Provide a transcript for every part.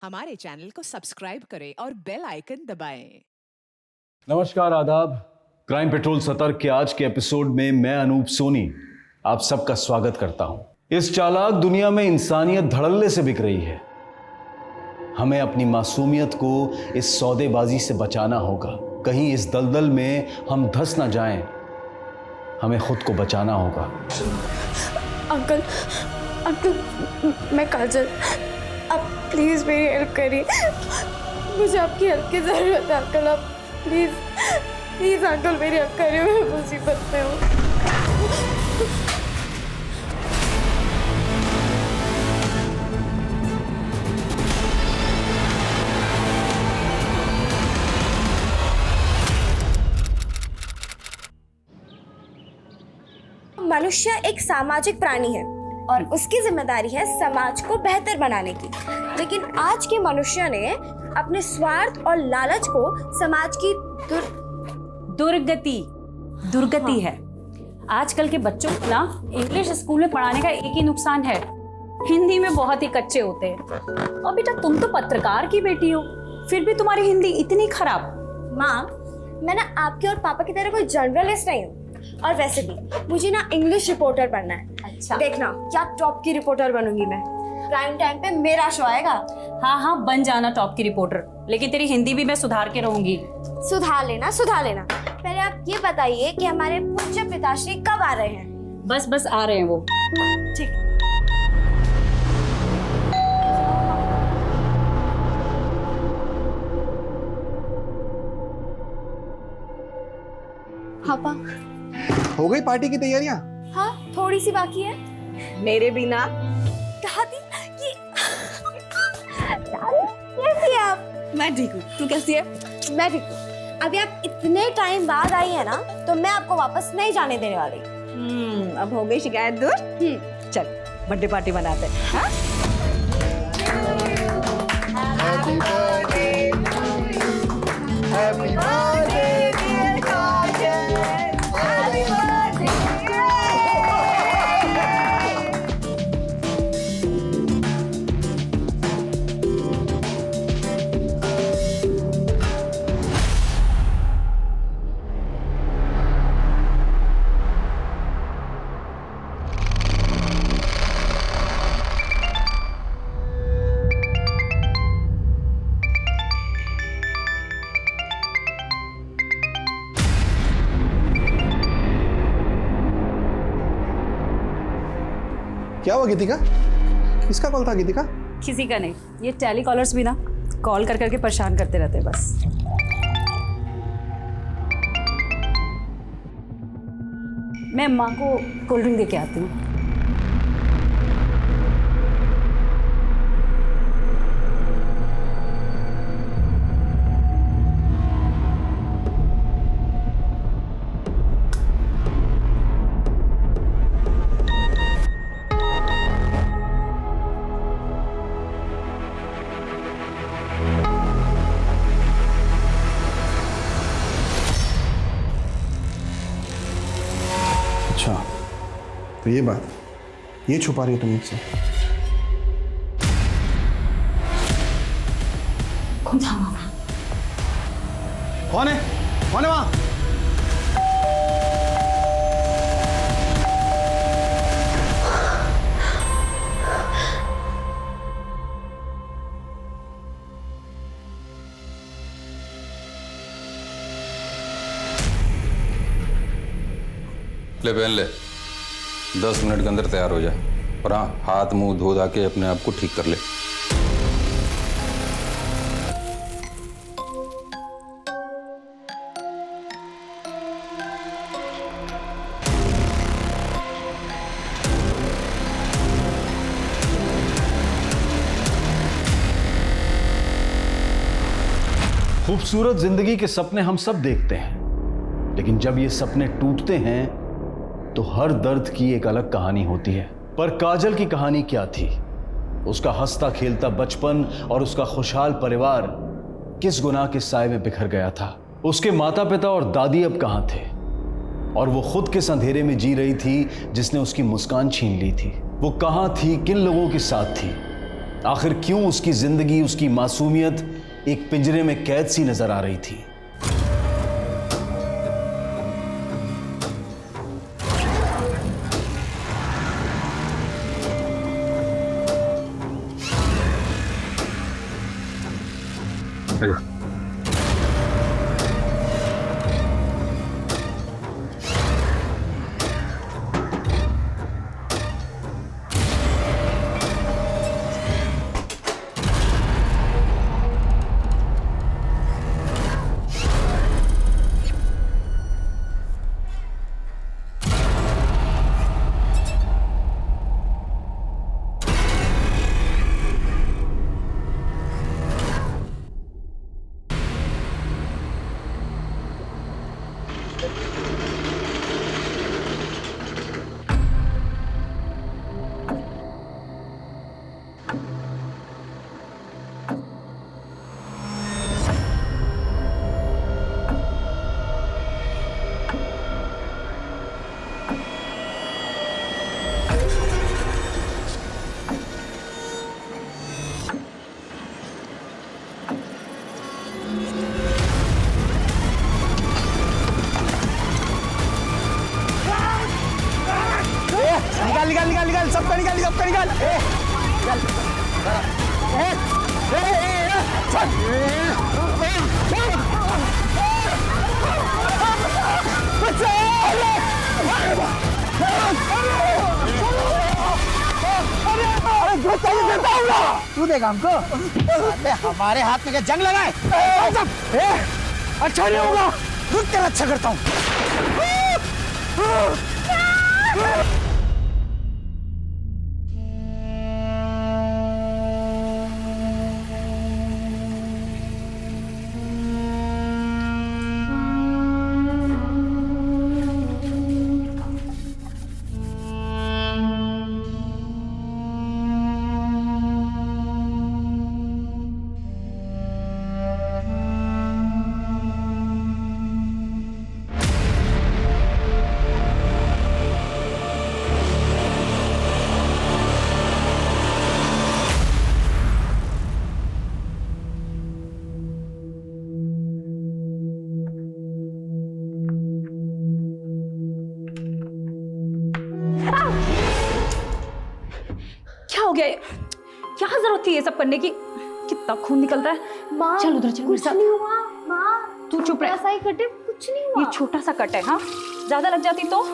हमारे चैनल को सब्सक्राइब करें और बेल आइकन दबाएं। नमस्कार, आदाब। क्राइम पेट्रोल सतर्क के आज के एपिसोड में मैं अनूप सोनी आप सबका स्वागत करता हूं। इस चालाक दुनिया में इंसानियत धड़ल्ले से बिक रही है। हमें अपनी मासूमियत को इस सौदेबाजी से बचाना होगा। कहीं इस दलदल में हम धंस ना जाएं। हमें खुद को बचाना होगा। अंकल मैं काजल, आप प्लीज़ मेरी हेल्प करिए। मुझे आपकी हेल्प की ज़रूरत है अंकल। आप प्लीज़ अंकल मेरी हेल्प करिए, मैं मुसीबत में हूँ। मनुष्य एक सामाजिक प्राणी है और उसकी जिम्मेदारी है समाज को बेहतर बनाने की। लेकिन आज के मनुष्य ने अपने स्वार्थ और लालच को समाज की दुर्गति है। आजकल के बच्चों को ना इंग्लिश स्कूल में पढ़ाने का एक ही नुकसान है, हिंदी में बहुत ही कच्चे होते हैं। और बेटा तुम तो पत्रकार की बेटी हो, फिर भी तुम्हारी हिंदी इतनी खराब। माँ, मैं ना आपके और पापा की तरह कोई जर्नलिस्ट नहीं हूँ। और वैसे भी मुझे ना इंग्लिश रिपोर्टर बनना है। अच्छा, देखना क्या टॉप की रिपोर्टर बनूंगी मैं। प्राइम टाइम पे मेरा शो आएगा। हाँ बन जाना टॉप की रिपोर्टर, लेकिन तेरी हिंदी भी मैं सुधार के रहूंगी। सुधार लेना। पहले आप ये बताइए कि हमारे पूज्य पिताश्री कब आ रहे हैं? बस आ रहे हैं वो। ठीक। पापा, हो गई पार्टी की तैयारियां? हाँ थोड़ी सी बाकी है। मेरे बिना दादी, कैसी है आप? मैं ठीक हूँ, तू कैसी है? मैं ठीक हूँ। अभी आप इतने टाइम बाद आई है ना, तो मैं आपको वापस नहीं जाने देने वाली। अब हो गई शिकायत दूर। चल बर्थडे पार्टी मनाते हैं। हाँ? Happy birthday to you. Happy birthday dear Kajal. Happy birthday. क्या हुआ गीतिका? किसका कॉल था गीतिका? किसी का नहीं, ये टेलीकॉलर्स भी ना कॉल कर करके परेशान करते रहते हैं बस। मैं माँ को कोल्ड ड्रिंक दे के आती हूँ। अच्छा, तो ये बात, ये छुपा रही हो तुम मुझसे? कौन है वहां? ले पहन ले, 10 मिनट के अंदर तैयार हो जाए। और हाँ, हाथ मुंह धो धा के अपने आप को ठीक कर ले। खूबसूरत जिंदगी के सपने हम सब देखते हैं, लेकिन जब ये सपने टूटते हैं तो हर दर्द की एक अलग कहानी होती है। पर काजल की कहानी क्या थी? उसका हंसता खेलता बचपन और उसका खुशहाल परिवार किस गुनाह के साए में बिखर गया था? उसके माता पिता और दादी अब कहां थे? और वो खुद किस अंधेरे में जी रही थी जिसने उसकी मुस्कान छीन ली थी? वो कहां थी, किन लोगों के साथ थी? आखिर क्यों उसकी जिंदगी, उसकी मासूमियत एक पिंजरे में कैद सी नजर आ रही थी? निकाल निकाल निकाल निकाल सबका निकाल सबका निकाल तू देगा हमको हमारे हाथ में क्या जंग लगाए अच्छा नहीं होगा रुक तेरा अच्छा करता हूँ क्या हो गया? क्या जरूरत थी ये सब करने की? कितना खून निकल रहा है। माँ चल उधर चल। कुछ नहीं हुआ माँ, तू चुप रह। ऐसा ही कटे, कुछ नहीं हुआ। ये छोटा सा कट है, हाँ ज्यादा लग जाती तो।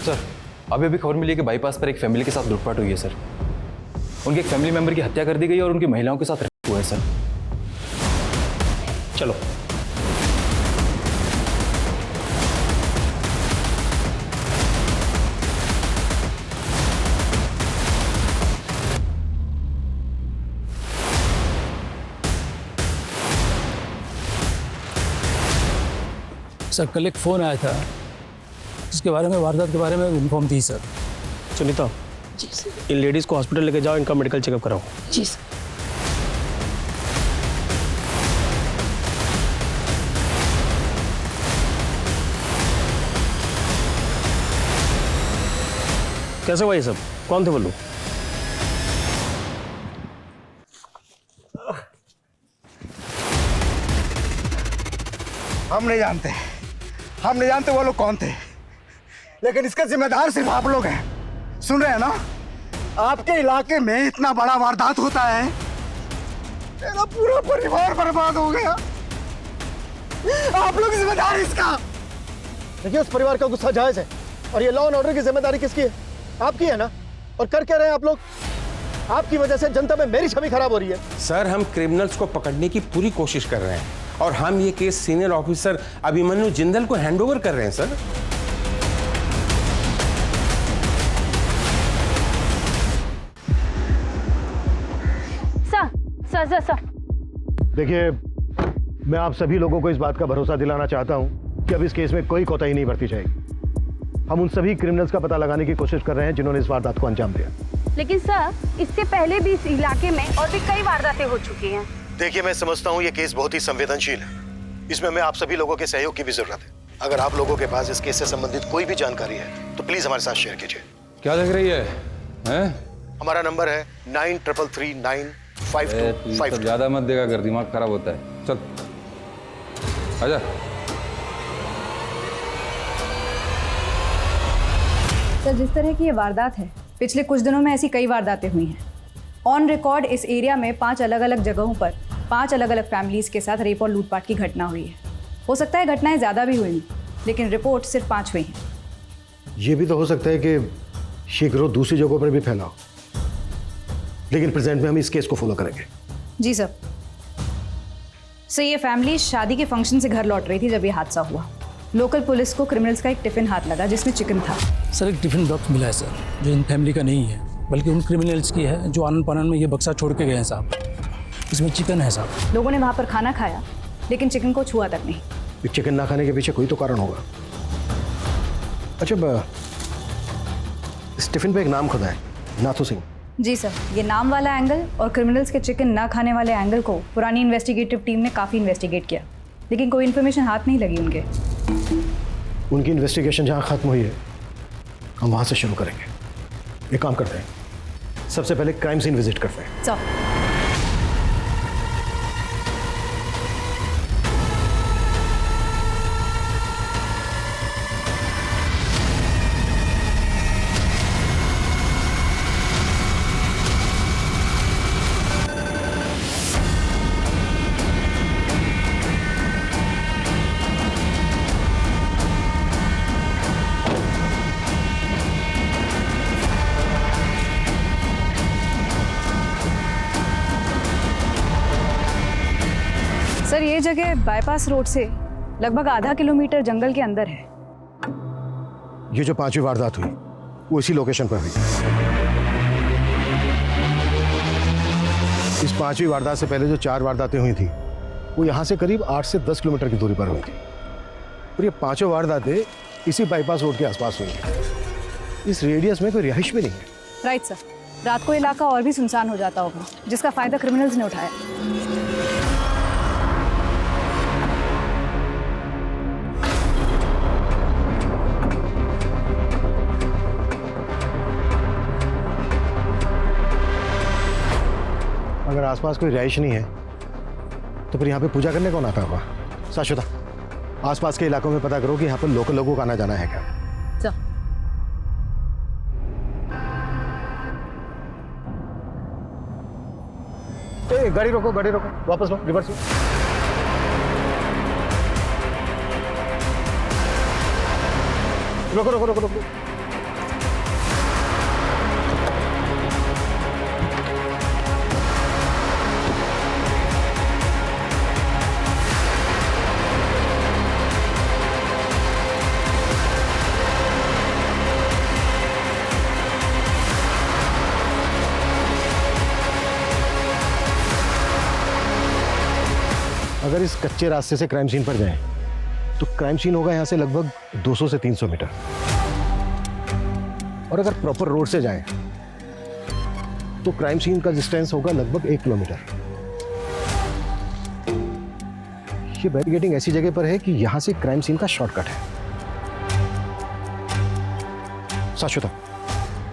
सर अभी अभी खबर मिली है कि बाईपास पर एक फैमिली के साथ लूटपाट हुई है सर। उनके एक फैमिली मेंबर की हत्या कर दी गई और उनकी महिलाओं के साथ रेप हुआ है सर। चलो। सर कल एक फ़ोन आया था जिसके बारे में, वारदात के बारे में इन्फॉर्म थी सर। सुनीता जी सर। इन लेडीज़ को हॉस्पिटल लेके जाओ, इनका मेडिकल चेकअप कराओ। जी सर। कैसे हुआ ये सब? कौन थे वो लोग? हम नहीं जानते वो लोग कौन थे, लेकिन इसके जिम्मेदार सिर्फ आप लोग हैं। सुन रहे हैं ना? आपके इलाके में इतना बड़ा वारदात होता है, मेरा पूरा परिवार बर्बाद हो गया। आप लोग जिम्मेदार इसका। देखिए उस परिवार का गुस्सा जायज है और ये लॉ एंड ऑर्डर की जिम्मेदारी किसकी है? आपकी है ना? और कर क्या रहे हैं आप लोग? आपकी वजह से जनता में मेरी छवि खराब हो रही है। सर हम क्रिमिनल्स को पकड़ने की पूरी कोशिश कर रहे हैं और हम ये case senior officer Abhimanyu Jindal को हैंडओवर कर रहे हैं सर। सर सर देखिए, मैं आप सभी लोगों को इस बात का भरोसा दिलाना चाहता हूं कि अब इस केस में कोई कोताही नहीं बरती जाएगी। हम उन सभी क्रिमिनल्स का पता लगाने की कोशिश कर रहे हैं जिन्होंने इस वारदात को अंजाम दिया। लेकिन सर, इससे पहले भी इस इलाके में और भी कई वारदातें हो चुकी हैं। देखिए, मैं समझता हूं ये केस बहुत ही संवेदनशील है। इसमें हमें आप सभी लोगों के सहयोग की भी जरूरत है। अगर आप लोगों के पास इस केस से संबंधित कोई भी जानकारी है तो प्लीज हमारे साथ शेयर कीजिए। क्या देख रही है हैं? हमारा नंबर है 93339525। सब ज्यादा मत देगा कर, दिमाग खराब होता है। चल आजा। सर, जिस तरह की ये वारदात है, पिछले कुछ दिनों में ऐसी कई वारदातें हुई हैं। ऑन रिकॉर्ड इस एरिया में 5 अलग अलग जगहों पर 5 अलग अलग फैमिलीज के साथ रेप और लूटपाट की घटना हुई है। हो सकता है घटनाएं ज़्यादा भी हुई, लेकिन रिपोर्ट सिर्फ 5 हुई हैं। ये भी तो हो सकता है कि ये गिरोह दूसरी जगहों पर भी फैला हो, लेकिन प्रेजेंट में हम इस केस को फॉलो करेंगे। जी सर। सर, ये फैमिली शादी के फंक्शन से घर लौट रही थी जब ये हादसा हुआ। लोकल पुलिस को क्रिमिनल्स का एक टिफिन हाथ लगा जिसमें चिकन था। सर, एक टिफिन बॉक्स मिला है सर, जो इन फैमिली का नहीं है बल्कि उन क्रिमिनल्स की है जो आनंद पानन में ये बक्सा छोड़ के गए हैं साहब। इसमें चिकन है साहब। लोगों ने वहाँ पर खाना खाया, लेकिन चिकन को छुआ तक नहीं। चिकन ना खाने के पीछे कोई तो कारण होगा। अच्छा, इस टिफिन पे एक नाम खुदा है, नाथू सिंह। जी सर, ये नाम वाला एंगल और क्रिमिनल्स के चिकन ना खाने वाले एंगल को पुरानी इन्वेस्टिगेटिव टीम ने काफ़ी इन्वेस्टिगेट किया, लेकिन कोई इन्फॉर्मेशन हाथ नहीं लगी उनके। उनकी इन्वेस्टिगेशन जहाँ खत्म हुई है, हम वहाँ से शुरू करेंगे। एक काम करते हैं, सबसे पहले क्राइम सीन विजिट करते हैं। सर, सर, ये जगह बाईपास रोड से लगभग आधा किलोमीटर जंगल के अंदर है। ये जो 5वीं वारदात हुई वो इसी लोकेशन पर हुई। इस 5वीं वारदात से पहले जो 4 वारदातें हुई थी वो यहाँ से करीब 8 से 10 किलोमीटर की दूरी पर हुई थी, और ये 5 वारदातें इसी बाईपास रोड के आसपास हुई हैं। इस रेडियस में कोई रिहाइश भी नहीं है। राइट सर, रात को इलाका और भी सुनसान हो जाता होगा, जिसका फायदा क्रिमिनल्स ने उठाया। अगर आसपास कोई रिहाइश नहीं है तो फिर यहाँ पे पूजा करने कौन आता होगा? शाश्वता, आसपास के इलाकों में पता करो कि यहाँ पर लोकल लोगों का आना जाना है क्या। ए, गाड़ी रोको, गाड़ी रोको, वापस लो, रिवर्स लो। रोको रोको रोको रोको। अगर इस कच्चे रास्ते से क्राइम सीन पर जाएं तो क्राइम सीन होगा यहाँ से लगभग 200 से 300 मीटर, और अगर प्रॉपर रोड से जाएं तो क्राइम सीन का डिस्टेंस होगा लगभग 1 किलोमीटर। ये बैरिकेडिंग ऐसी जगह पर है कि यहाँ से क्राइम सीन का शॉर्टकट है। शाश्वता,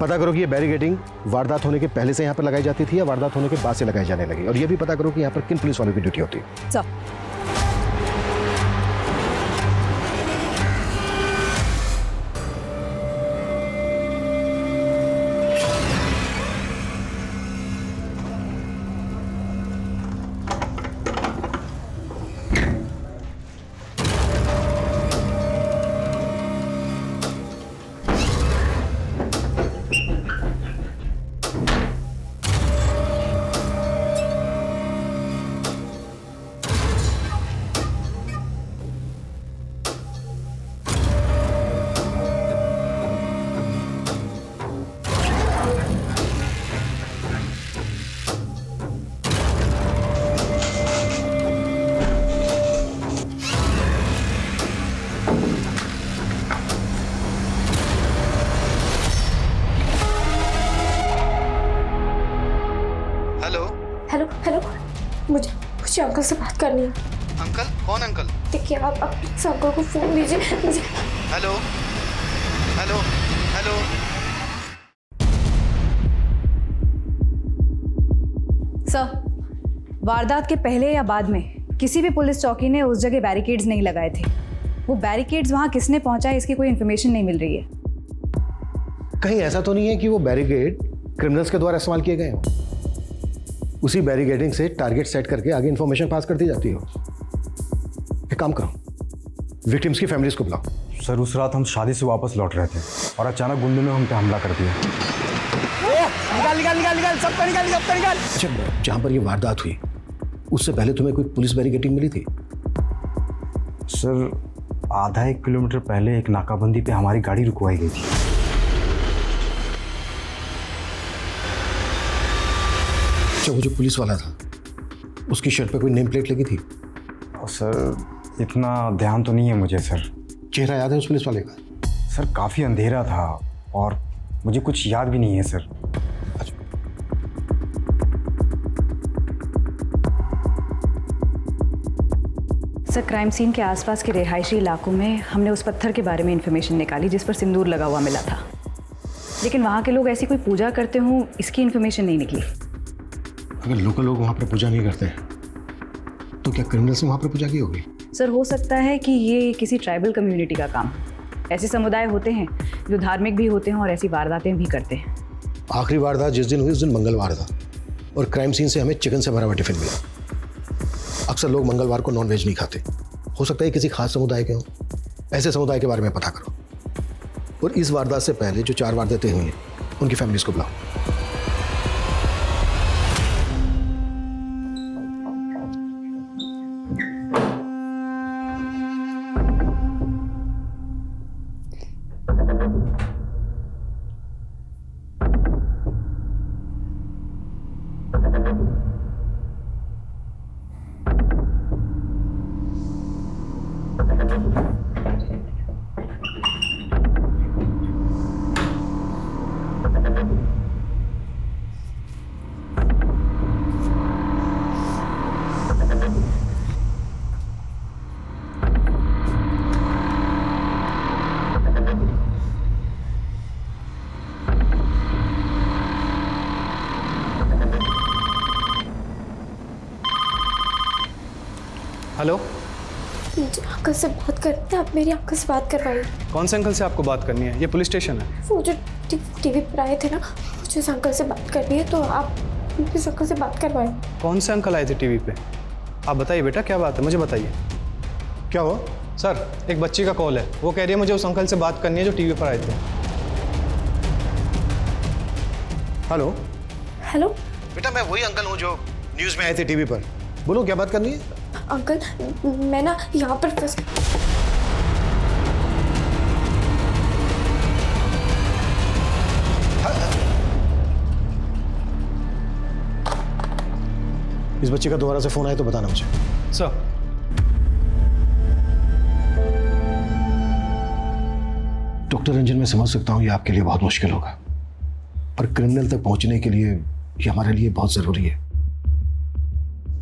पता करो कि ये बैरिकेडिंग वारदात होने के पहले से यहाँ पर लगाई जाती थी या वारदात होने के बाद से लगाई जाने लगी, और ये भी पता करो कि यहाँ पर किन पुलिस वालों की ड्यूटी होती है। मुझे अंकल से बात करनी है। अंकल? कौन अंकल? देखिए आप प्लीज अंकल को फोन दीजिए मुझे। Hello hello hello. सर, वारदात के पहले या बाद में किसी भी पुलिस चौकी ने उस जगह बैरिकेड्स नहीं लगाए थे। वो बैरिकेड्स वहां किसने पहुंचाए इसकी कोई इन्फॉर्मेशन नहीं मिल रही है। कहीं ऐसा तो नहीं है कि वो बैरिकेड क्रिमिनल्स के द्वारा इस्तेमाल किए गए हो? उसी बैरिकेडिंग से टारगेट सेट करके आगे इंफॉर्मेशन पास कर दी जाती हो। एक काम करो, विक्टिम्स की फैमिलीज को बुलाओ। सर उस रात हम शादी से वापस लौट रहे थे और अचानक गुंडों ने हम पे हमला कर दिया। निकाल सबको निकाल। अच्छा, जहां पर ये वारदात हुई उससे पहले तुम्हें कोई पुलिस बैरिकेडिंग मिली थी? सर आधा 1 किलोमीटर पहले एक नाकाबंदी पे हमारी गाड़ी रुकवाई गई थी। अच्छा, वो जो पुलिस वाला था उसकी शर्ट पे कोई नेम प्लेट लगी थी? सर इतना ध्यान तो नहीं है मुझे सर। चेहरा याद है उस पुलिस वाले का? सर काफ़ी अंधेरा था और मुझे कुछ याद भी नहीं है सर। सर, क्राइम सीन के आसपास के रिहायशी इलाकों में हमने उस पत्थर के बारे में इंफॉर्मेशन निकाली जिस पर सिंदूर लगा हुआ मिला था, लेकिन वहाँ के लोग ऐसी कोई पूजा करते हों इसकी इंफॉर्मेशन नहीं निकली। अगर लोकल लोग वहाँ पर पूजा नहीं करते तो क्या क्रिमिनल्स ने वहाँ पर पूजा की होगी? सर, हो सकता है कि ये किसी ट्राइबल कम्युनिटी का काम। ऐसे समुदाय होते हैं जो धार्मिक भी होते हैं और ऐसी वारदातें भी करते हैं। आखिरी वारदात जिस दिन हुई उस दिन मंगलवार था और क्राइम सीन से हमें चिकन से भरा हुआ टिफिन मिला। अक्सर लोग मंगलवार को नॉनवेज नहीं खाते। हो सकता है किसी खास समुदाय के हों। ऐसे समुदाय के बारे में पता करो और इस वारदात से पहले जो 4 वारदातें हुई हैं उनकी फैमिलीज को बुलाओ। हेलो, मुझे अंकल से बात करनी है। आप मेरी अंकल से बात करवाइए। कौन से अंकल से आपको बात करनी है? ये पुलिस स्टेशन है। वो जो टीवी पर आए थे ना, मुझे उस अंकल से बात करनी है, तो आप इस अंकल से बात करवाएं। कौन से अंकल आए थे टीवी पे? आप बताइए बेटा, क्या बात है, मुझे बताइए। क्या हुआ? सर, एक बच्ची का कॉल है, वो कह रही है मुझे उस अंकल से बात करनी है जो टीवी पर आए थे। हेलो हेलो बेटा, मैं वही अंकल हूँ जो न्यूज़ में आए थे टीवी पर। बोलो, क्या बात करनी है? अंकल, मैं ना यहाँ पर फंस। इस बच्चे का दोबारा से फोन आए तो बताना मुझे। सर, डॉक्टर रंजन, मैं समझ सकता हूँ ये आपके लिए बहुत मुश्किल होगा, पर क्रिमिनल तक पहुंचने के लिए ये हमारे लिए बहुत जरूरी है।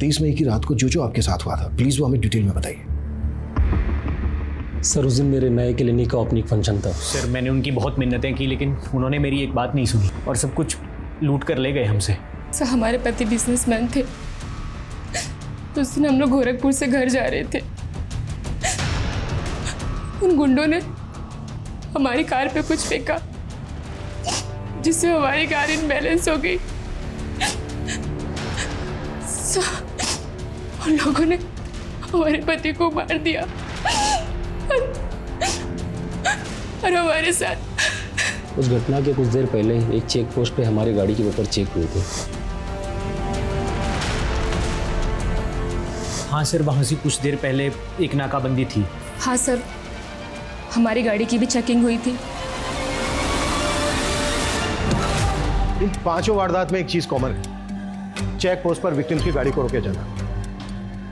23 मई की रात को जो आपके साथ हुआ था, प्लीज वो हमें डिटेल में बताइए। सर, उस दिन मेरे नए क्लिनिक का ओपनिंग फंक्शन था। सर, मैंने उनकी बहुत मिन्नतें की लेकिन उन्होंने मेरी एक बात नहीं सुनी और सब कुछ लूट कर ले गए हमसे। सर, हमारे पति बिजनेसमैन थे, तो उस दिन हम लोग गोरखपुर से घर जा रहे थे। उन गुंडों ने हमारी कार पे कुछ फेंका जिससे हमारी कार इनबैलेंस हो गई। उन लोगों ने हमारे पति को मार दिया और हमारे साथ। उस घटना के कुछ देर पहले एक चेक पोस्ट पे हमारी गाड़ी के पेपर चेक हुए थे। हाँ सर, वहाँ से कुछ देर पहले एक नाकाबंदी थी। हाँ सर, हमारी गाड़ी की भी चेकिंग हुई थी। इन 5 वारदात में एक चीज कॉमन है, चेक पोस्ट पर विक्टिम्स की गाड़ी को रोके जाना।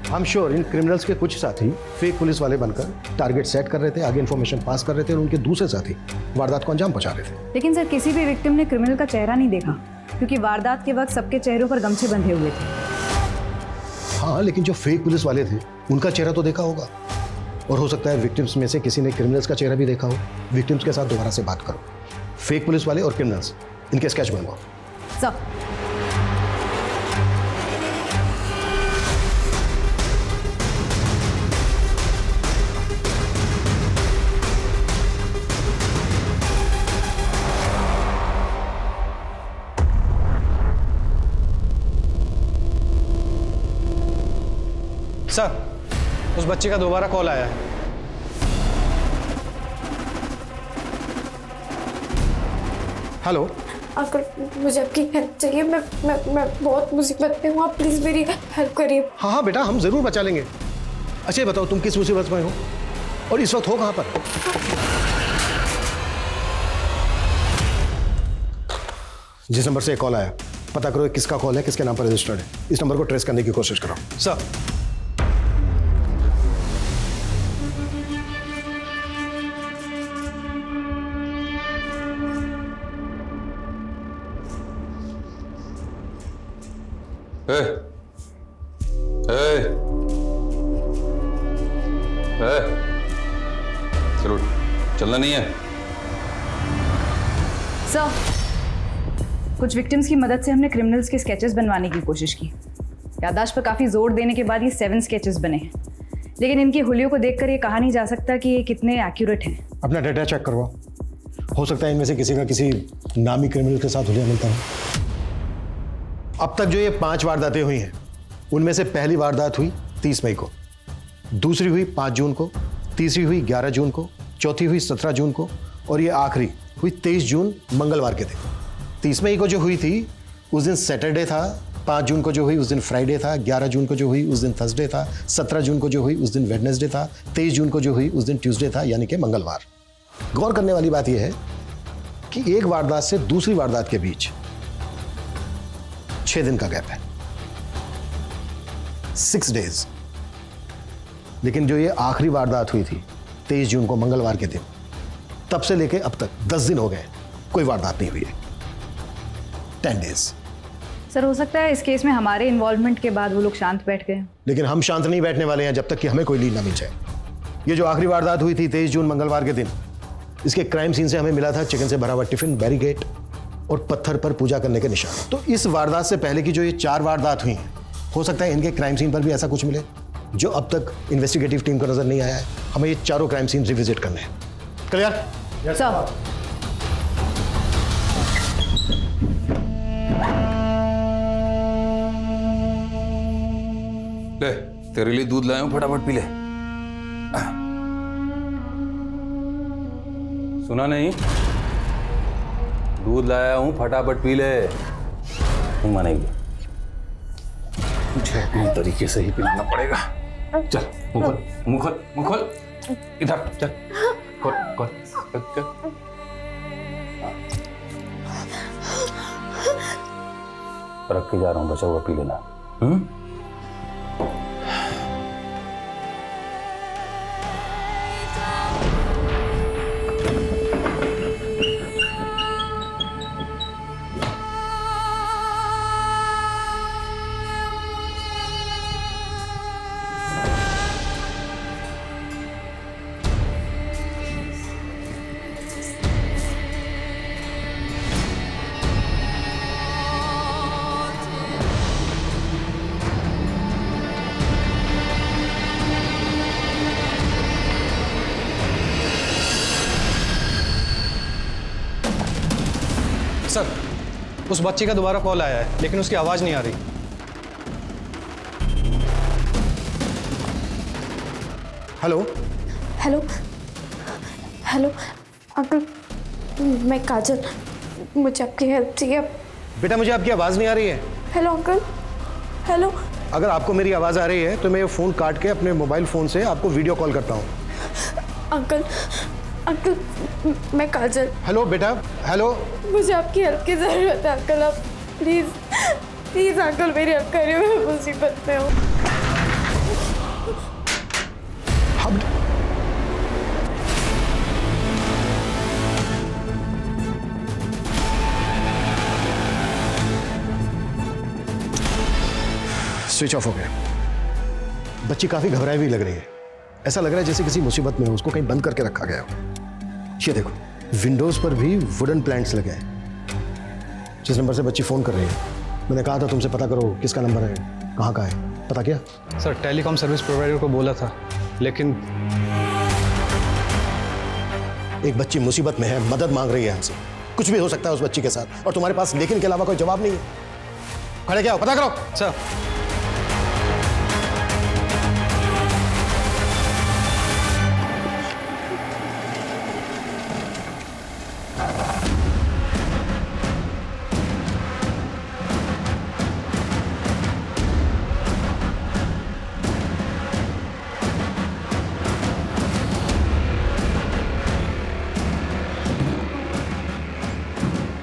हम श्योर इन क्रिमिनल्स के कुछ साथी फेक पुलिस वाले बनकर टारगेट सेट कर रहे थे, आगे इन्फॉर्मेशन पास कर रहे थे और उनके दूसरे साथी वारदात को अंजाम पहुंचा रहे थे। लेकिन सर, किसी भी विक्टिम ने क्रिमिनल का चेहरा नहीं देखा क्योंकि वारदात के वक्त सबके चेहरों पर गमछे बंधे हुए थे। हाँ, लेकिन जो फेक पुलिस वाले थे उनका चेहरा तो देखा होगा, और हो सकता है विक्टिम्स में से किसी ने क्रिमिनल्स का चेहरा भी देखा हो। विक्टिम्स के साथ दोबारा से बात करो। फेक पुलिस वाले और क्रिमिनल्स, इनके स्केच बनवाओ। सर, सर, उस बच्चे का दोबारा कॉल आया है। हेलो अंकल, मुझे आपकी हेल्प चाहिए। मैं बहुत मुसीबत में हूँ, आप प्लीज़ मेरी हेल्प करिए। हाँ हाँ बेटा, हम जरूर बचा लेंगे। अच्छा ये बताओ, तुम किस मुसीबत में हो और इस वक्त हो कहाँ पर? जिस नंबर से कॉल आया, पता करो किसका कॉल है, किसके नाम पर रजिस्टर्ड है। इस नंबर को ट्रेस करने की कोशिश करो। सर। चलो, चलना नहीं है। सर, कुछ विक्टिम्स की मदद से हमने क्रिमिनल्स के स्केचेस बनवाने की कोशिश की। याददाश्त पर काफ़ी जोर देने के बाद ये 7 स्केचेस बने हैं, लेकिन इनकी हुलियों को देखकर ये कहा नहीं जा सकता कि ये कितने एक्यूरेट हैं। अपना डेटा चेक करवाओ, हो सकता है इनमें से किसी का किसी नामी क्रिमिनल के साथ हुलिया मिलता है। अब तक जो ये 5 वारदातें हुई हैं, उनमें से पहली वारदात हुई 30 मई को, दूसरी हुई 5 जून को, तीसरी हुई 11 जून को, चौथी हुई 17 जून को, और ये आखिरी हुई 23 जून मंगलवार के दिन। 30 मई को जो हुई थी उस दिन सैटरडे था, 5 जून को जो हुई उस दिन फ्राइडे था, 11 जून को जो हुई उस दिन थर्सडे था, 17 जून को जो हुई उस दिन वेडनेसडे था, 23 जून को जो हुई उस दिन ट्यूसडे था, यानी कि मंगलवार। गौर करने वाली बात यह है कि एक वारदात से दूसरी वारदात के बीच 6 दिन का गैप है, 6 डेज। लेकिन जो ये आखिरी वारदात हुई थी 23 जून को मंगलवार के दिन, तब से लेके अब तक 10 दिन हो गए, कोई वारदात नहीं हुई है। 10 डेज। सर, हो सकता है इस केस में हमारे इन्वॉल्वमेंट के बाद वो लोग शांत बैठ गए, लेकिन हम शांत नहीं बैठने वाले हैं जब तक कि हमें कोई लीड ना मिल जाए। ये जो आखिरी वारदात हुई थी 23 जून मंगलवार के दिन, इसके क्राइम सीन से हमें मिला था चिकन से भरा हुआ टिफिन, बैरिकेड और पत्थर पर पूजा करने के निशान। तो इस वारदात से पहले की जो ये 4 वारदात हुई हैं, हो सकता है इनके क्राइम सीन पर भी ऐसा कुछ मिले जो अब तक इन्वेस्टिगेटिव टीम को नजर नहीं आया है। हमें ये चारों क्राइम सीन रिविजिट करने हैं। क्लियर? सर। ले, तेरे लिए दूध लाया हूं, फटाफट पी ले। सुना नहीं? दूध लाया हूं, फटाफट पी ले। नहीं मानेगी, मुझे अपने तरीके से ही पिलाना पड़ेगा। चल, मुंह खोल, मुंह खोल, मुंह खोल। इधर चल, खोल, खोल, चल। रख के जा रहा हूं, बचा हुआ पी लेना। सर, उस बच्चे का दोबारा कॉल आया है, लेकिन उसकी आवाज नहीं आ रही। हेलो हेलो हेलो अंकल, मैं काजल, मुझे आपकी हेल्प चाहिए। बेटा, मुझे आपकी आवाज नहीं आ रही है। Hello uncle, hello. अगर आपको मेरी आवाज आ रही है तो मैं ये फोन काट के अपने मोबाइल फोन से आपको वीडियो कॉल करता हूँ। अंकल, अंकल, मैं काजल। हेलो बेटा, हेलो। मुझे आपकी हेल्प की जरूरत है अंकल, आप प्लीज प्लीज अंकल मेरी हेल्प करिए, मैं मुसीबत में हूँ। स्विच ऑफ हो गया। बच्ची काफ़ी घबराई हुई लग रही है। ऐसा लग रहा है जैसे किसी मुसीबत में हो, उसको कहीं बंद करके रखा गया हो। ये देखो, विंडोज़ पर भी वुडन प्लैंक्स लगे हैं। जिस नंबर से बच्ची फ़ोन कर रही है, मैंने कहा था तुमसे पता करो किसका नंबर है, कहाँ का है, पता किया? सर टेलीकॉम सर्विस प्रोवाइडर को बोला था, लेकिन एक बच्ची मुसीबत में है, मदद मांग रही है हमसे। कुछ भी हो सकता है उस बच्ची के साथ, और तुम्हारे पास लेकिन के अलावा कोई जवाब नहीं है। खड़े क्या हो, पता करो। सर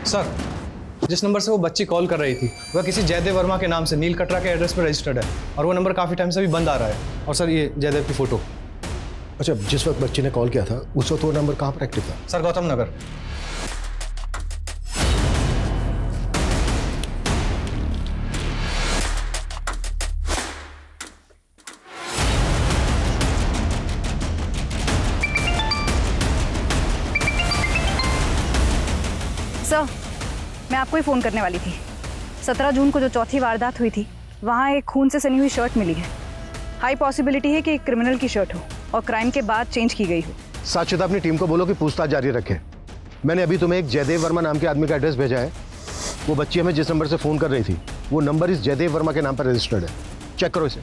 सर जिस नंबर से वो बच्ची कॉल कर रही थी वह किसी जयदेव वर्मा के नाम से नील कटरा के एड्रेस पर रजिस्टर्ड है, और वो नंबर काफ़ी टाइम से भी बंद आ रहा है। और सर ये जयदेव की फ़ोटो। अच्छा, जिस वक्त बच्ची ने कॉल किया था उस वक्त वो नंबर कहाँ पर एक्टिव था? सर गौतम नगर। सर मैं आपको ही फ़ोन करने वाली थी। 17 जून को जो चौथी वारदात हुई थी, वहाँ एक खून से सनी हुई शर्ट मिली है। हाई पॉसिबिलिटी है कि एक क्रिमिनल की शर्ट हो और क्राइम के बाद चेंज की गई हो। साक्षिता अपनी टीम को बोलो कि पूछताछ जारी रखे। मैंने अभी तुम्हें एक जयदेव वर्मा नाम के आदमी का एड्रेस भेजा है। वो बच्ची हमें जिस नंबर से फ़ोन कर रही थी, वो नंबर इस जयदेव वर्मा के नाम पर रजिस्टर्ड है। चेक करो इसे।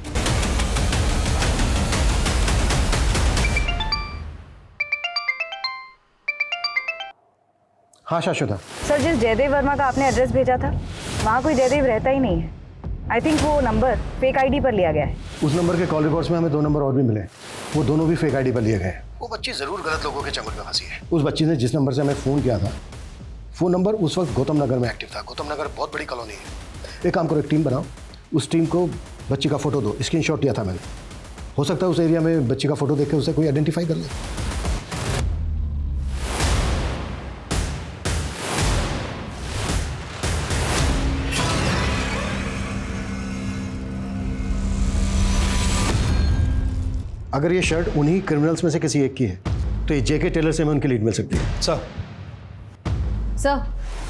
हाँ शाश्वता। सर जिस जयदेव वर्मा का आपने एड्रेस भेजा था, वहाँ कोई जयदेव रहता ही नहीं है। आई थिंक वो नंबर फेक आईडी पर लिया गया है। उस नंबर के कॉल रिकॉर्ड्स में हमें 2 नंबर और भी मिले, वो दोनों भी फेक आईडी पर लिए गए। वो बच्ची जरूर गलत लोगों के चंगुल में फंसी है। उस बच्ची ने जिस नंबर से हमें फ़ोन किया था, वो नंबर उस वक्त गौतम नगर में एक्टिव था। गौतम नगर बहुत बड़ी कॉलोनी है। एक काम करो, एक टीम बनाओ, उस टीम को बच्ची का फ़ोटो दो। स्क्रीनशॉट लिया था मैंने, हो सकता है उस एरिया में बच्ची का फ़ोटो देख के उसे कोई आइडेंटिफाई कर ले। अगर ये शर्ट उन्हीं क्रिमिनल्स में से किसी एक की है, तो ये जेके टेलर से हमें उनकी लीड मिल सकती है। सर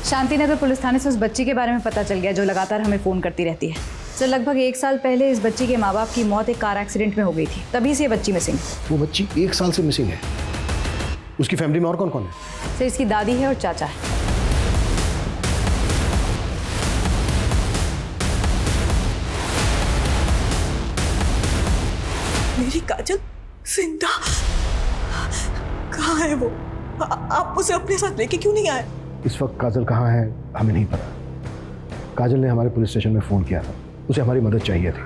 शांतिनगर पुलिस थाने से उस बच्ची के बारे में पता चल गया जो लगातार हमें फ़ोन करती रहती है। सर लगभग 1 साल पहले इस बच्ची के माँ बाप की मौत एक कार एक्सीडेंट में हो गई थी, तभी से ये बच्ची मिसिंग है। वो बच्ची 1 साल से मिसिंग है। उसकी फैमिली में और कौन कौन है? सर इसकी दादी है और चाचा है। मेरी काजल जिंदा कहाँ है वो? आप उसे अपने साथ लेके क्यों नहीं आए? इस वक्त काजल कहाँ है हमें नहीं पता। काजल ने हमारे पुलिस स्टेशन में फ़ोन किया था, उसे हमारी मदद चाहिए थी।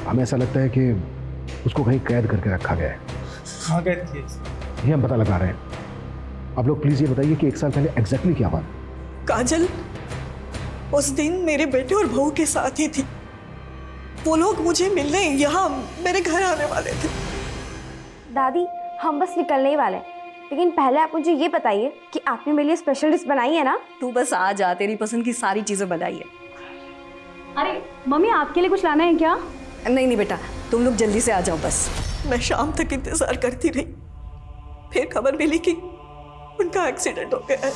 हमें ऐसा लगता है कि उसको कहीं कैद करके रखा गया है। कहाँ कैद किया? ये हम पता लगा रहे हैं। आप लोग प्लीज़ ये बताइए कि 1 साल पहले एग्जैक्टली क्या हुआ? काजल उस दिन मेरे बेटे और बहू के साथ ही थी। वो लोग मुझे मिलने यहाँ मेरे घर आने वाले थे। दादी हम बस निकलने ही वाले हैं, लेकिन पहले आप मुझे ये बताइए कि आपने मेरे लिए स्पेशल डिश बनाई है ना? तू बस आ जा, तेरी पसंद की सारी चीजें बनाई है। अरे मम्मी आपके लिए कुछ लाना है क्या? नहीं नहीं बेटा, तुम लोग जल्दी से आ जाओ बस। मैं शाम तक इंतजार करती रही, फिर खबर मिली कि उनका एक्सीडेंट हो गया है।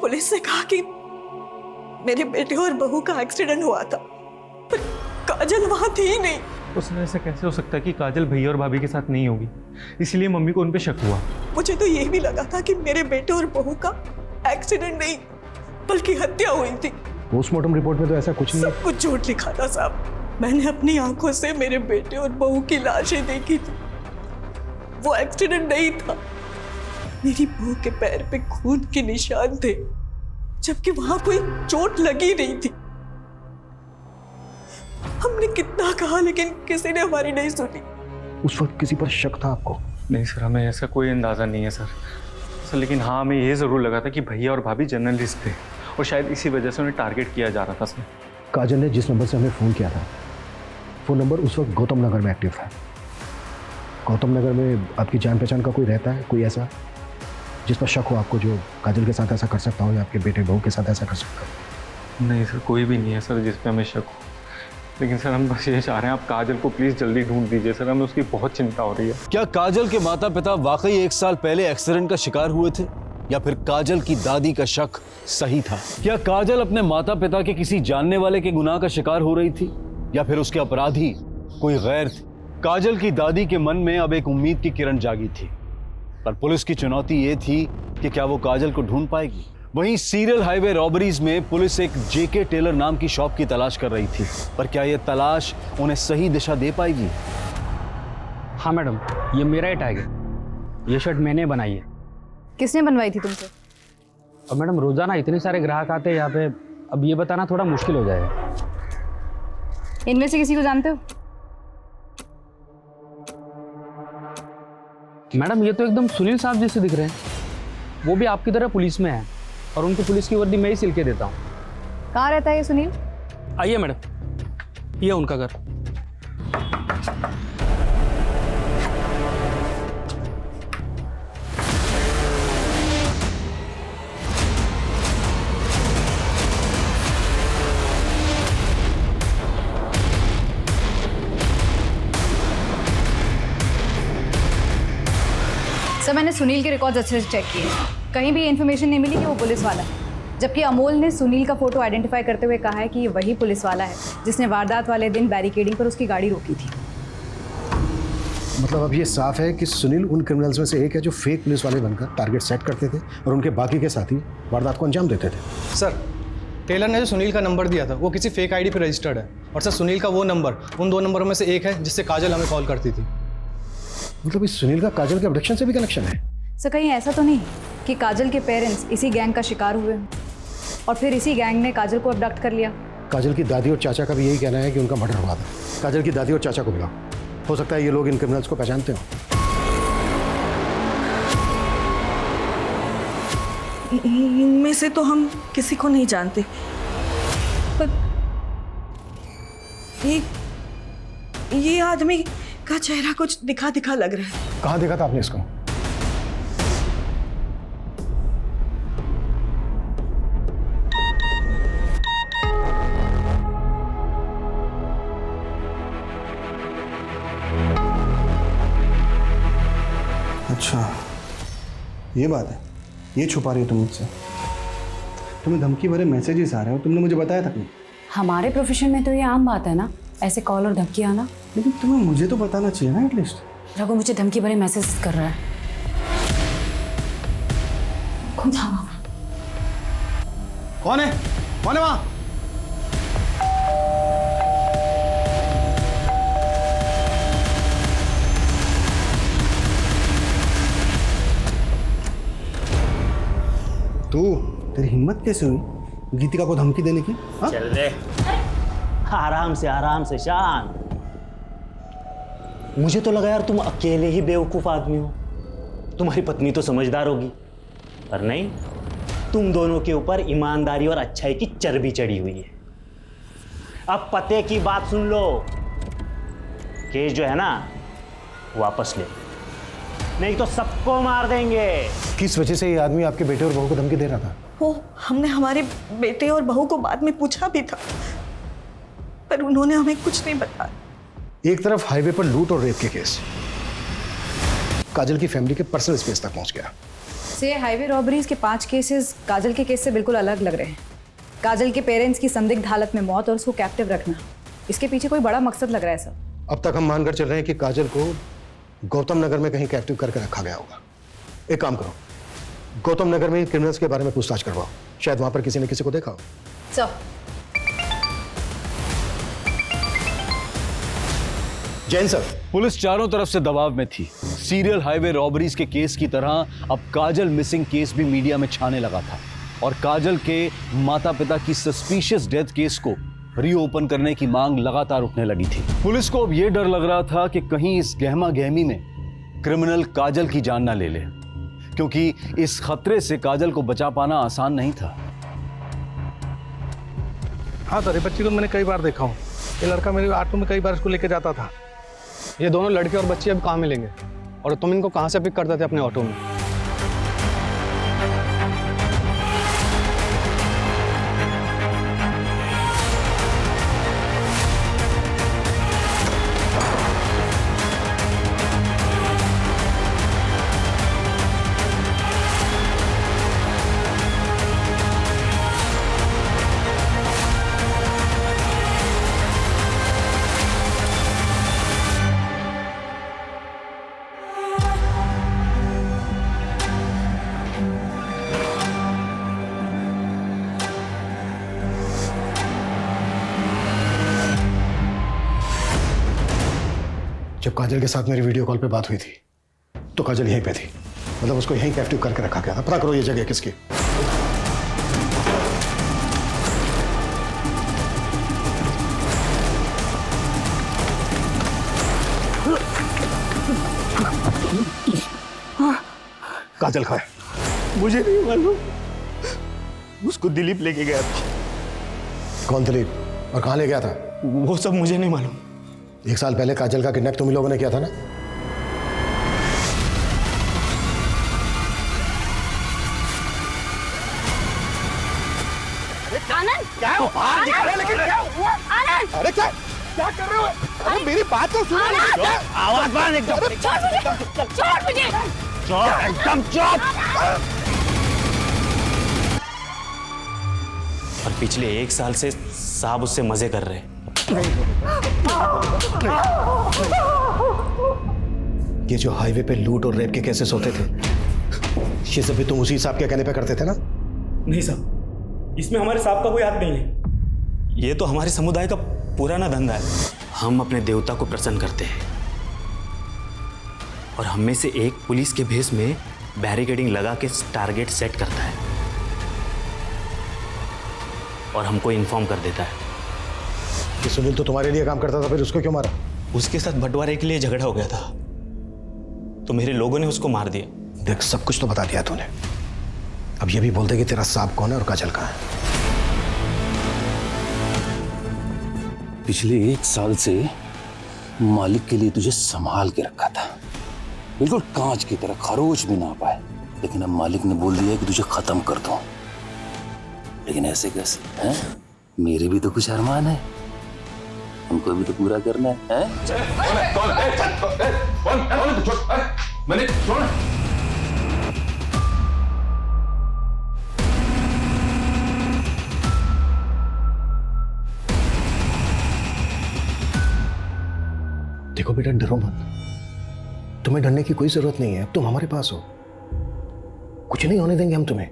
पुलिस ने कहा कि मेरे बेटे और बहू का एक्सीडेंट हुआ था, पर काजल वहां थी ही नहीं। उसने ऐसा कैसे हो सकता है कि काजल भैया और भाभी के साथ नहीं होगी? इसलिए मम्मी को उन पे शक हुआ। मुझे तो ये भी लगा था कि मेरे बेटे और बहू का एक्सीडेंट नहीं बल्कि हत्या हुई थी। पोस्टमार्टम रिपोर्ट में तो ऐसा कुछ नहीं। सब कुछ झूठ लिखा था साहब। मैंने अपनी आंखों से मेरे बेटे और बहू की लाशें देखी थी। वो एक्सीडेंट नहीं था। मेरी बहू के पैर पे खून के निशान थे, जबकि वहां कोई चोट लगी नहीं थी। हमने कितना कहा लेकिन किसी ने हमारी नहीं सुनी। उस वक्त किसी पर शक था आपको? नहीं सर, हमें ऐसा कोई अंदाज़ा नहीं है सर। लेकिन हाँ, हमें ये ज़रूर लगा था कि भैया और भाभी जर्नलिस्ट थे और शायद इसी वजह से उन्हें टारगेट किया जा रहा था सर। काजल ने जिस नंबर से हमें फ़ोन किया था, वो नंबर उस वक्त गौतम नगर में एक्टिव था। गौतम नगर में आपकी जान पहचान का कोई रहता है, कोई ऐसा जिस पर शक हो आपको, जो काजल के साथ ऐसा कर सकता हो या आपके बेटे बहू के साथ ऐसा कर सकता हो? नहीं सर, कोई भी नहीं है सर जिस पे हमें शक हो। लेकिन सर हम बस ये चाह रहे हैं आप काजल को प्लीज़ जल्दी ढूंढ दीजिए सर, हमें उसकी बहुत चिंता हो रही है। क्या काजल के माता पिता वाकई 1 साल पहले एक्सीडेंट का शिकार हुए थे, या फिर काजल की दादी का शक सही था? क्या काजल अपने माता पिता के किसी जानने वाले के गुनाह का शिकार हो रही थी, या फिर उसके अपराधी कोई गैर थे? काजल की दादी के मन में अब एक उम्मीद की किरण जागी थी, पर पुलिस की चुनौती ये थी कि क्या वो काजल को ढूंढ पाएगी। वहीं सीरियल हाईवे रॉबरीज में पुलिस एक जेके टेलर नाम की शॉप की तलाश कर रही थी, पर क्या ये तलाश उन्हें सही दिशा दे पाएगी? हाँ मैडम, ये मेरा ही टैग है, ये शर्ट मैंने बनाई है। किसने बनवाई थी तुमसे? और मैडम रोजाना इतने सारे ग्राहक आते हैं यहाँ पे, अब ये बताना थोड़ा मुश्किल हो जाएगा। इनमें से किसी को जानते हो? मैडम ये तो एकदम सुनील साहब जैसे दिख रहे हैं, वो भी आपकी तरह पुलिस में है, और उनकी पुलिस की वर्दी मैं ही सिल के देता हूँ। कहाँ रहता है ये सुनील? आइए मैडम, ये उनका घर। सर मैंने सुनील के रिकॉर्ड्स अच्छे से चेक किए, कहीं भी इन्फॉर्मेशन नहीं मिली कि वो पुलिस वाला है, जबकि अमोल ने सुनील का फोटो आइडेंटिफाई करते हुए कहा है कि ये वही पुलिस वाला है जिसने वारदात वाले दिन बैरिकेडिंग पर उसकी गाड़ी रोकी थी। मतलब अब ये साफ है कि सुनील उन क्रिमिनल्स में से एक है जो फेक पुलिस वाले बनकर टारगेट सेट करते थे और उनके बाकी के साथी वारदात को अंजाम देते थे। सर टेलर ने जो सुनील का नंबर दिया था वो किसी फेक आईडी पे रजिस्टर्ड है, और सर सुनील का वो नंबर उन 2 नंबरों में से एक है जिससे काजल हमें कॉल करती थी। मतलब इस सुनील का काजल के अब्डक्शन से भी कनेक्शन है? सर कहीं ऐसा तो नहीं कि काजल के पेरेंट्स इसी गैंग का शिकार हुए हों और फिर इसी गैंग ने काजल को अबडक्ट कर लिया? काजल की दादी और चाचा का भी यही कहना है कि उनका मर्डर हुआ था। काजल की दादी और चाचा को बुलाओ, हो सकता है ये लोग इन क्रिमिनल्स को पहचानते हो। इनमें से तो हम किसी को नहीं जानते, पर ये आदमी का चेहरा कुछ दिखा दिखा लग रहा है। कहाँ देखा था आपने इसको? अच्छा ये बात है, ये छुपा रही हो तुम मुझसे? तुम्हें धमकी भरे मैसेजेस आ रहे हो, तुमने मुझे बताया था नहीं? हमारे प्रोफेशन में तो ये आम बात है ना, ऐसे कॉल और धमकी आना। लेकिन तुम्हें मुझे तो बताना चाहिए ना एटलीस्ट। रघु मुझे धमकी भरे मैसेज कर रहा है। कौन है? कौन है वहाँ? तू, तेरी हिम्मत कैसे हुई गीतिका को धमकी देने की? हा? चल दे, आराम से शांत। मुझे तो लगा यार तुम अकेले ही बेवकूफ आदमी हो, तुम्हारी पत्नी तो समझदार होगी, पर नहीं, तुम दोनों के ऊपर ईमानदारी और अच्छाई की चर्बी चढ़ी हुई है। अब पते की बात सुन लो, केस जो है ना वापस ले, नहीं तो सबको मार देंगे। किस वजह से ये आदमी आपके बेटे और बहू को धमकी दे रहा था? वो हमने हमारे बेटे और बहू को बाद में पूछा भी था, पर उन्होंने हमें कुछ नहीं बताया। एक तरफ हाईवे पर लूट और रेप के केस, काजल की फैमिली के पर्सनल स्पेस तक पहुंच गया। से हाईवे रॉबरीज के 5 केसेस काजल के केस से बिल्कुल अलग लग रहे हैं। काजल के पेरेंट्स की संदिग्ध हालत में मौत और उसको कैप्टिव रखना, इसके पीछे कोई बड़ा मकसद लग रहा है सर। अब तक हम मानकर चल रहे हैं कि काजल को गौतम नगर में कहीं कैप्टिव करके रखा गया होगा। एक काम करो, गौतम नगर में क्रिमिनल्स के बारे में पूछताछ करवाओ, शायद वहां पर किसी ने किसी को देखा हो। सर जैन सर, पुलिस चारों तरफ से दबाव में थी। सीरियल हाईवे रॉबरीज के केस की तरह अब काजल मिसिंग केस भी मीडिया में छाने लगा था, और काजल के माता पिता की सस्पिशियस डेथ केस को रीओपन करने की मांग लगातार उठने लगी थी। पुलिस को अब यह डर लग रहा था कि कहीं इस गहमा गहमी में क्रिमिनल काजल की जान ना ले ले, क्योंकि इस खतरे से काजल को बचा पाना आसान नहीं था। हाँ सर, ये बच्ची को मैंने कई बार देखा हूँ। ये लड़का मेरे ऑटो में कई बार इसको लेके जाता था। ये दोनों लड़के और बच्ची अब कहाँ मिलेंगे, और तुम इनको कहाँ से पिक करते थे अपने ऑटो में? जब काजल के साथ मेरी वीडियो कॉल पे बात हुई थी तो काजल यहीं पे थी, मतलब उसको यहीं कैप्टिव करके रखा गया था। पता करो ये जगह किसकी। काजल खाए। मुझे नहीं मालूम, उसको दिलीप लेके गया था। कौन दिलीप और कहाँ ले गया था? वो सब मुझे नहीं मालूम। 1 साल पहले काजल का किडनैप तुम ही लोगों ने किया था ना? आनंद, क्या है? बाहर निकल रहे, लेकिन क्या हुआ? आनंद! अरे क्या कर रहे हो? अरे मेरी बात तो सुनो। आवाज बाहर एकदम। छोड़ मुझे! छोड़ मुझे! एकदम चुप। और पिछले 1 साल से साहब उससे मजे कर रहे। ये जो हाईवे पे लूट और रेप के केसेस होते थे, ये सब भी तुम उसी साहब के कहने पे करते थे ना? नहीं साहब, इसमें हमारे साहब का कोई हाथ नहीं है। ये तो हमारे समुदाय का पुराना धंधा है। हम अपने देवता को प्रसन्न करते हैं और हम में से एक पुलिस के भेष में बैरिकेडिंग लगा के टारगेट सेट करता है और हमको इन्फॉर्म कर देता है। कि सुनील तो तुम्हारे लिए काम करता था, फिर उसको क्यों मारा? उसके साथ बंटवारे के लिए झगड़ा हो गया था तो मेरे लोगों ने उसको मार दिया। देख, सब कुछ तो बता दिया तूने, अब ये भी बोल दे कि तेरा सांप कौन है और काजल कहाँ है। पिछले 1 साल से मालिक के लिए तुझे संभाल के रखा था, बिल्कुल कांच की तरह, खरोच भी ना पाए, लेकिन अब मालिक ने बोल दिया कि तुझे खत्म कर दो। लेकिन ऐसे कैसे हैं? मेरे भी तो कुछ अरमान है, उनको भी तो पूरा करना है। मैंने देखो बेटा, डरो मत, तुम्हें डरने की कोई जरूरत नहीं है। अब तुम हमारे पास हो, कुछ नहीं होने देंगे हम तुम्हें।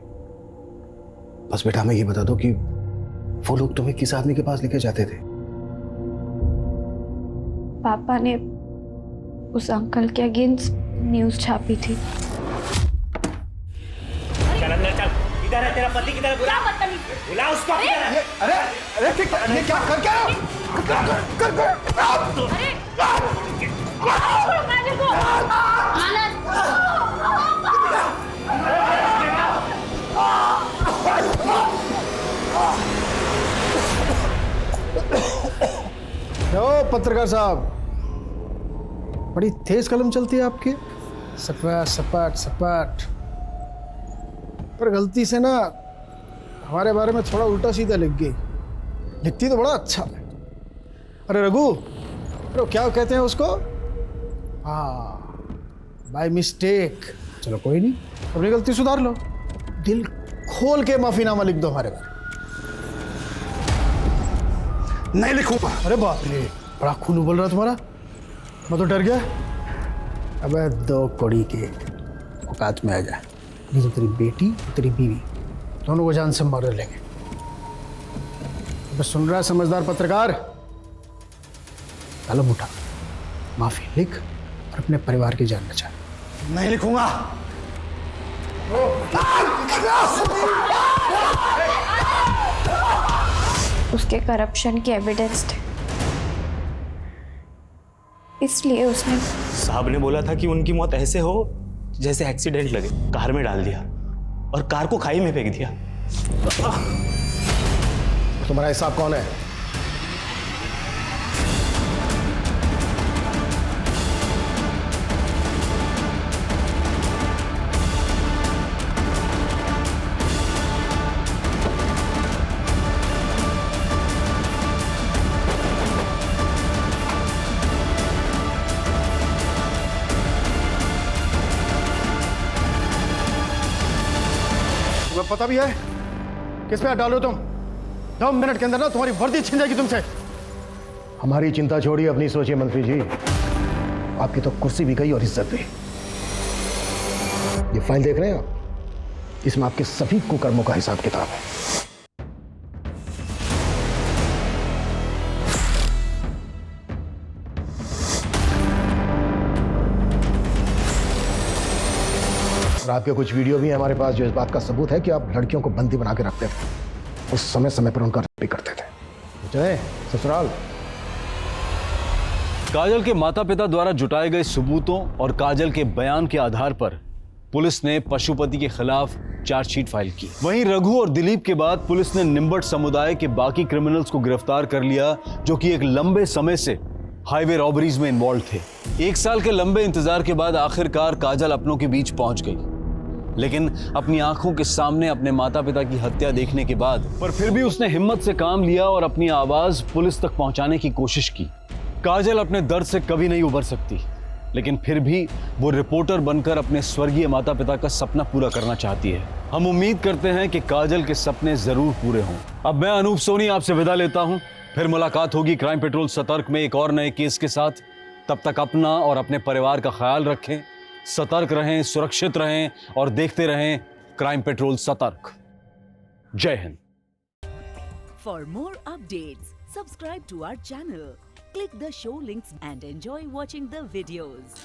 बस बेटा हमें ये बता दो कि वो लोग तुम्हें किस आदमी के पास लेके जाते थे? पापा ने उस अंकल के अगेंस्ट न्यूज छापी थी। चल अंदर चल। किधर है तेरा पति? किधर? बुला बुला उसको। अरे अरे ये क्या कर क्या पत्रकार साहब, बड़ी तेज कलम चलती है आपकी। सपाट सपाट सपाट, पर गलती से ना हमारे बारे में थोड़ा उल्टा सीधा लिख गई। लिखती तो बड़ा अच्छा है। अरे रघु, अरे क्या कहते हैं उसको? हाँ, बाय मिस्टेक। चलो कोई नहीं, अपनी गलती सुधार लो। दिल खोल के माफीनामा लिख दो हमारे बारे। नहीं लिखूंगा। अरे बाप रे, बड़ा खून उबल रहा तुम्हारा, मैं तो डर गया। अबे 2 कौड़ी के औकात में आ जा, नहीं तो तेरी बेटी और तेरी बीवी दोनों को जान से मार लेंगे। बस सुन रहा है समझदार पत्रकार? कलम उठा, माफी लिख और अपने परिवार की जान बचा। नहीं लिखूंगा। उसके करप्शन की एविडेंस थे, इसलिए उसने। साहब ने बोला था कि उनकी मौत ऐसे हो जैसे एक्सीडेंट लगे। कार में डाल दिया और कार को खाई में फेंक दिया। तुम्हारा हिसाब कौन है? पता भी है किस पे हाथ डालो तुम? 2 मिनट के अंदर ना तुम्हारी वर्दी छिन जाएगी तुमसे। हमारी चिंता छोड़िए, अपनी सोचिए मंत्री जी। आपकी तो कुर्सी भी गई और इज्जत भी। ये फाइल देख रहे हैं आप? इसमें आपके सभी कुकर्मों का हिसाब किताब है। और आपके कुछ वीडियो भी हैं हमारे पास जो इस बात का सबूत है कि आप लड़कियों को बंदी बना के रखते थे, उस समय समय पर उनका रेप भी करते थे। चले ससुराल। काजल के माता पिता द्वारा जुटाए गए सबूतों और काजल के बयान के आधार पर पुलिस ने पशुपति के खिलाफ चार्जशीट फाइल की। वहीं रघु और दिलीप के बाद पुलिस ने निम्बट समुदाय के बाकी क्रिमिनल्स को गिरफ्तार कर लिया जो कि एक लंबे समय से हाईवे रॉबरीज में इन्वॉल्व थे। 1 साल के लंबे इंतजार के बाद आखिरकार काजल अपनों के बीच पहुंच गई, लेकिन अपनी आंखों के सामने अपने माता पिता की हत्या देखने के बाद पर फिर भी उसने हिम्मत से काम लिया और अपनी आवाज पुलिस तक पहुंचाने की कोशिश की। काजल अपने दर्द से कभी नहीं उबर सकती, लेकिन फिर भी वो रिपोर्टर बनकर अपने स्वर्गीय माता पिता का सपना पूरा करना चाहती है। हम उम्मीद करते हैं कि काजल के सपने जरूर पूरे हों। अब मैं अनूप सोनी आपसे विदा लेता हूं, फिर मुलाकात होगी क्राइम पेट्रोल सतर्क में एक और नए केस के साथ। तब तक अपना और अपने परिवार का ख्याल रखें, सतर्क रहें, सुरक्षित रहें और देखते रहें क्राइम पेट्रोल सतर्क। जय Hind. For more updates, subscribe to our channel, click the show links and enjoy watching the videos.